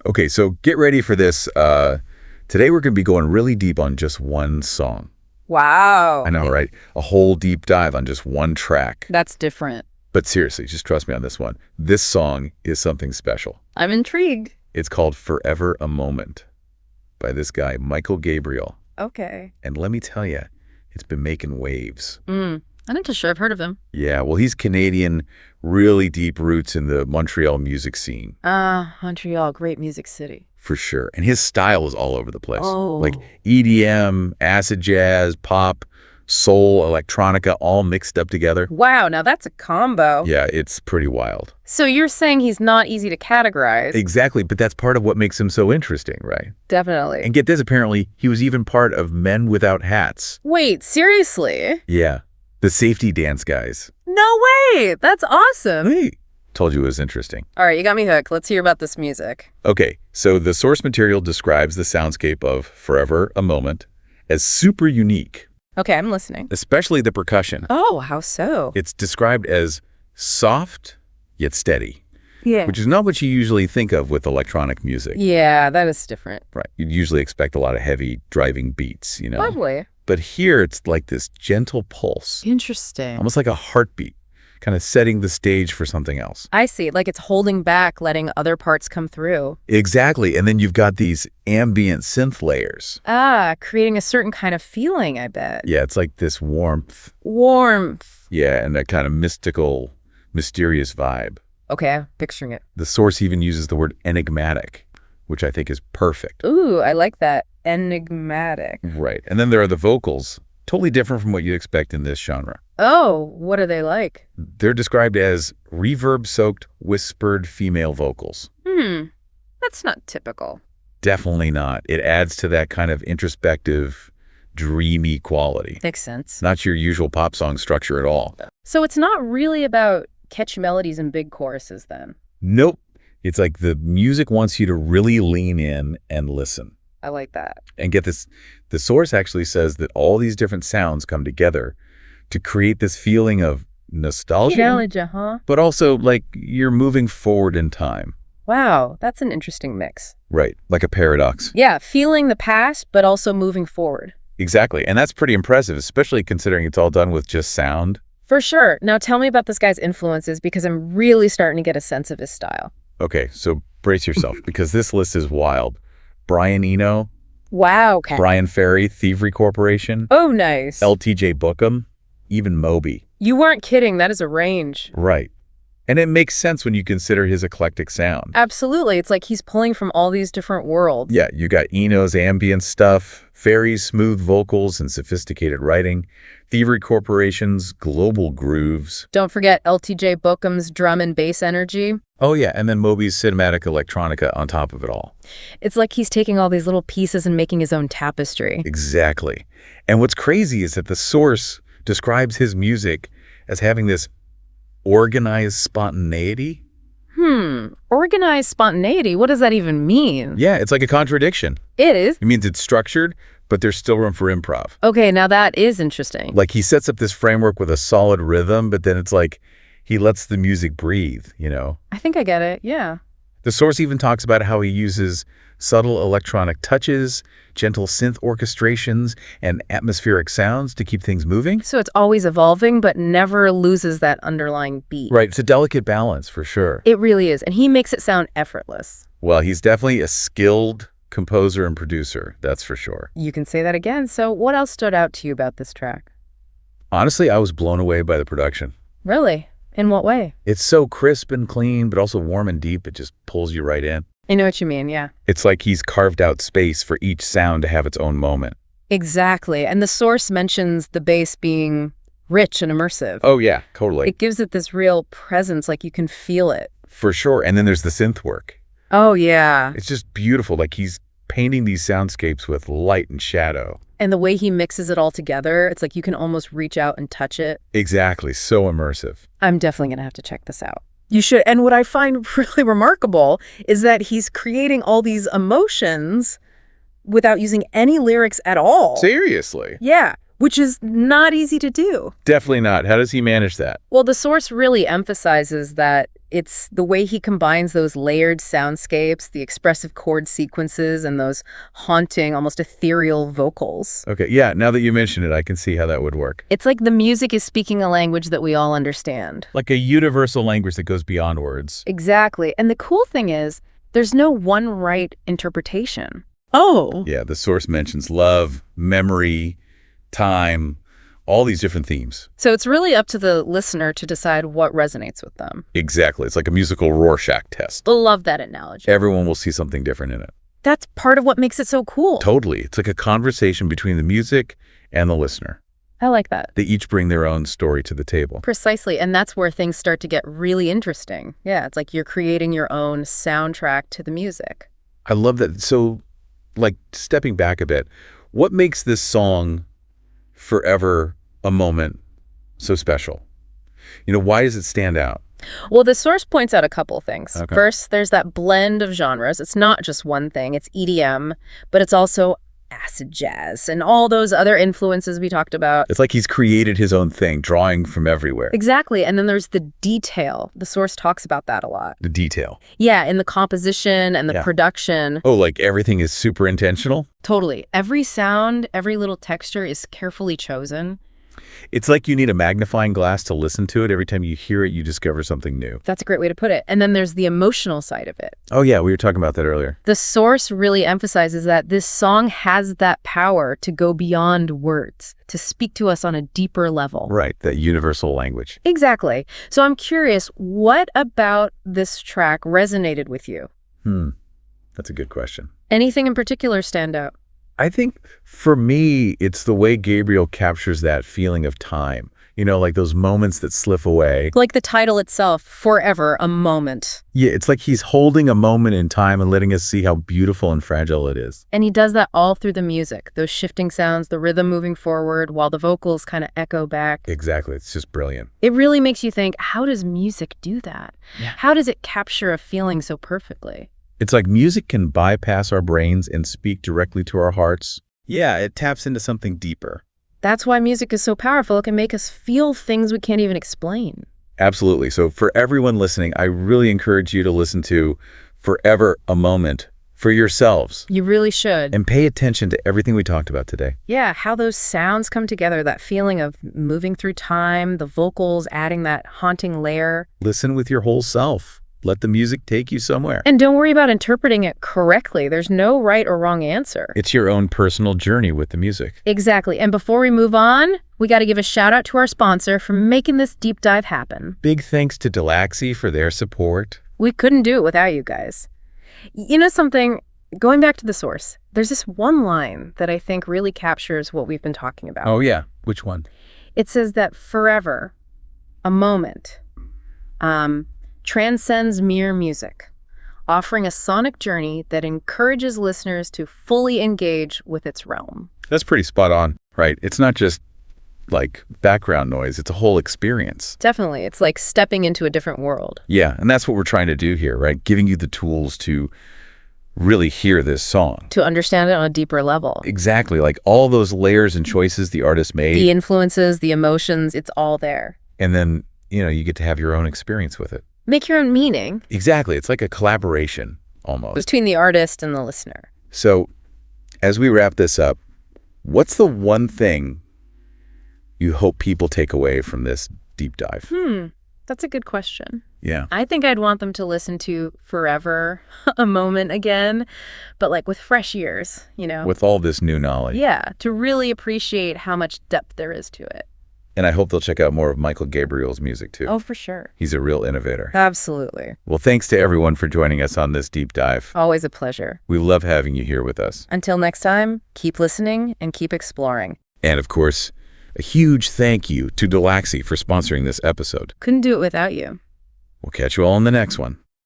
Okay, so get ready for this. Today we're going to be going really deep on just one song. Wow. I know, right? A whole deep dive on just one track. That's different. But seriously, just trust me on this one. This song is something special. I'm intrigued. It's called Forever a Moment by this guy, Michael Gabriel. Okay. And let me tell you, it's been making waves. I'm not sure I've heard of him. Yeah, well, he's Canadian, really deep roots in the Montreal music scene. Montreal, great music city. For sure. And his style is all over the place. Oh. Like EDM, acid jazz, pop, soul, electronica, all mixed up together. Wow, now that's a combo. Yeah, it's pretty wild. So you're saying he's not easy to categorize? Exactly, but that's part of what makes him so interesting, right? Definitely. And get this, apparently, he was even part of Men Without Hats. Wait, seriously? Yeah, the safety dance guys. No way! That's awesome. Hey, told you it was interesting. All right, you got me hooked. Let's hear about this music. Okay, so the source material describes the soundscape of Forever a Moment as super unique. Okay, I'm listening. Especially the percussion. Oh, how so? It's described as soft yet steady, Yeah. which is not what you usually think of with electronic music. Yeah, that is different. Right. You'd usually expect a lot of heavy driving beats, you know. Lovely. But here it's like this gentle pulse, Interesting. almost like a heartbeat, kind of setting the stage for something else. I see. Like it's holding back, letting other parts come through. Exactly. And then you've got these ambient synth layers. Creating a certain kind of feeling, I bet. Yeah, it's like this warmth. Warmth. Yeah, and that kind of mystical, mysterious vibe. Okay, I'm picturing it. The source even uses the word enigmatic, which I think is perfect. Ooh, I like that. Enigmatic. Right. And then there are the vocals, totally different from what you'd expect in this genre. Oh, what are they like? They're described as reverb-soaked, whispered female vocals. That's not typical. Definitely not. It adds to that kind of introspective, dreamy quality. Makes sense. Not your usual pop song structure at all. So it's not really about catchy melodies and big choruses then? Nope. It's like the music wants you to really lean in and listen. I like that. And get this, the source actually says that all these different sounds come together to create this feeling of nostalgia, but also like you're moving forward in time. Wow, that's an interesting mix. Right, like a paradox. Yeah, feeling the past, but also moving forward. Exactly, and that's pretty impressive, especially considering it's all done with just sound. For sure. Now tell me about this guy's influences because I'm really starting to get a sense of his style. Okay, so brace yourself because this list is wild. Brian Eno, Wow. Okay. Brian Ferry, Thievery Corporation, Oh, nice. LTJ Bookham, even Moby. You weren't kidding. That is a range. Right. And it makes sense when you consider his eclectic sound. Absolutely. It's like he's pulling from all these different worlds. Yeah, you got Eno's ambient stuff, Ferry's smooth vocals and sophisticated writing, Thievery Corporation's global grooves. Don't forget LTJ Bookham's drum and bass energy. Oh yeah, and then Moby's cinematic electronica on top of it all. It's like he's taking all these little pieces and making his own tapestry. Exactly. And what's crazy is that the source describes his music as having this organized spontaneity. Organized spontaneity? What does that even mean? Yeah, it's like a contradiction. It is. It means it's structured, but there's still room for improv. Okay, now that is interesting. Like he sets up this framework with a solid rhythm, but then it's like he lets the music breathe, you know? I think I get it, yeah. The source even talks about how he uses subtle electronic touches, gentle synth orchestrations, and atmospheric sounds to keep things moving. So it's always evolving, but never loses that underlying beat. Right, it's a delicate balance for sure. It really is, and he makes it sound effortless. Well, he's definitely a skilled composer and producer, that's for sure. You can say that again. So what else stood out to you about this track? Honestly, I was blown away by the production. Really? In what way? It's so crisp and clean, but also warm and deep. It just pulls you right in. I know what you mean, yeah. It's like he's carved out space for each sound to have its own moment. Exactly. And the source mentions the bass being rich and immersive. Oh, yeah, totally. It gives it this real presence, like you can feel it. For sure. And then there's the synth work. Oh, yeah. It's just beautiful. Like he's painting these soundscapes with light and shadow. And the way he mixes it all together, it's like you can almost reach out and touch it. Exactly. So immersive. I'm definitely going to have to check this out. You should. And what I find really remarkable is that he's creating all these emotions without using any lyrics at all. Seriously? Yeah. which is not easy to do. Definitely not. How does he manage that? Well, the source really emphasizes that it's the way he combines those layered soundscapes, the expressive chord sequences, and those haunting, almost ethereal vocals. Okay, yeah, now that you mention it, I can see how that would work. It's like the music is speaking a language that we all understand. Like a universal language that goes beyond words. Exactly. And the cool thing is, there's no one right interpretation. Oh. Yeah, the source mentions love, memory, time, all these different themes. So it's really up to the listener to decide what resonates with them. Exactly. It's like a musical Rorschach test. I love that analogy. Everyone will see something different in it. That's part of what makes it so cool. Totally. It's like a conversation between the music and the listener. I like that. They each bring their own story to the table. Precisely. And that's where things start to get really interesting. Yeah, it's like you're creating your own soundtrack to the music. I love that. So, like, stepping back a bit, what makes this song Forever a Moment so special? You know, why does it stand out? Well, the source points out a couple things. Okay. First, there's that blend of genres. It's not just one thing. It's EDM, but it's also acid jazz and all those other influences we talked about. It's like he's created his own thing, drawing from everywhere. Exactly. And then there's the detail. The source talks about that a lot. The detail. Yeah, in the composition and the production. Oh, like everything is super intentional? Totally. Every sound, every little texture is carefully chosen. It's like you need a magnifying glass to listen to it. Every time you hear it, you discover something new. That's a great way to put it. And then there's the emotional side of it. Oh, yeah, we were talking about that earlier. The source really emphasizes that this song has that power to go beyond words, to speak to us on a deeper level. Right, that universal language. Exactly. So I'm curious, what about this track resonated with you? That's a good question. Anything in particular stand out? I think for me, it's the way Gabriel captures that feeling of time. You know, like those moments that slip away. Like the title itself, Forever a Moment. Yeah, it's like he's holding a moment in time and letting us see how beautiful and fragile it is. And he does that all through the music, those shifting sounds, the rhythm moving forward while the vocals kind of echo back. Exactly. It's just brilliant. It really makes you think, how does music do that? Yeah. How does it capture a feeling so perfectly? It's like music can bypass our brains and speak directly to our hearts. Yeah, it taps into something deeper. That's why music is so powerful. It can make us feel things we can't even explain. Absolutely. So for everyone listening, I really encourage you to listen to Forever a Moment for yourselves. You really should. And pay attention to everything we talked about today. Yeah, how those sounds come together, that feeling of moving through time, the vocals adding that haunting layer. Listen with your whole self. Let the music take you somewhere. And don't worry about interpreting it correctly. There's no right or wrong answer. It's your own personal journey with the music. Exactly. And before we move on, we got to give a shout out to our sponsor for making this deep dive happen. Big thanks to Dulaxi for their support. We couldn't do it without you guys. You know something? Going back to the source, there's this one line that I think really captures what we've been talking about. Oh, yeah. Which one? It says that forever, a moment, transcends mere music, offering a sonic journey that encourages listeners to fully engage with its realm. That's pretty spot on, right? It's not just like background noise. It's a whole experience. Definitely. It's like stepping into a different world. Yeah, and that's what we're trying to do here, right? Giving you the tools to really hear this song. To understand it on a deeper level. Exactly. Like all those layers and choices the artist made. The influences, the emotions, it's all there. And then, you know, you get to have your own experience with it. Make your own meaning. Exactly. It's like a collaboration almost. Between the artist and the listener. So as we wrap this up, what's the one thing you hope people take away from this deep dive? That's a good question. Yeah. I think I'd want them to listen to Forever a Moment again, but like with fresh ears, you know? With all this new knowledge. Yeah, to really appreciate how much depth there is to it. And I hope they'll check out more of Michael Gabriel's music too. Oh, for sure. He's a real innovator. Absolutely. Well, thanks to everyone for joining us on this deep dive. Always a pleasure. We love having you here with us. Until next time, keep listening and keep exploring. And of course, a huge thank you to Dulaxi for sponsoring this episode. Couldn't do it without you. We'll catch you all in the next one.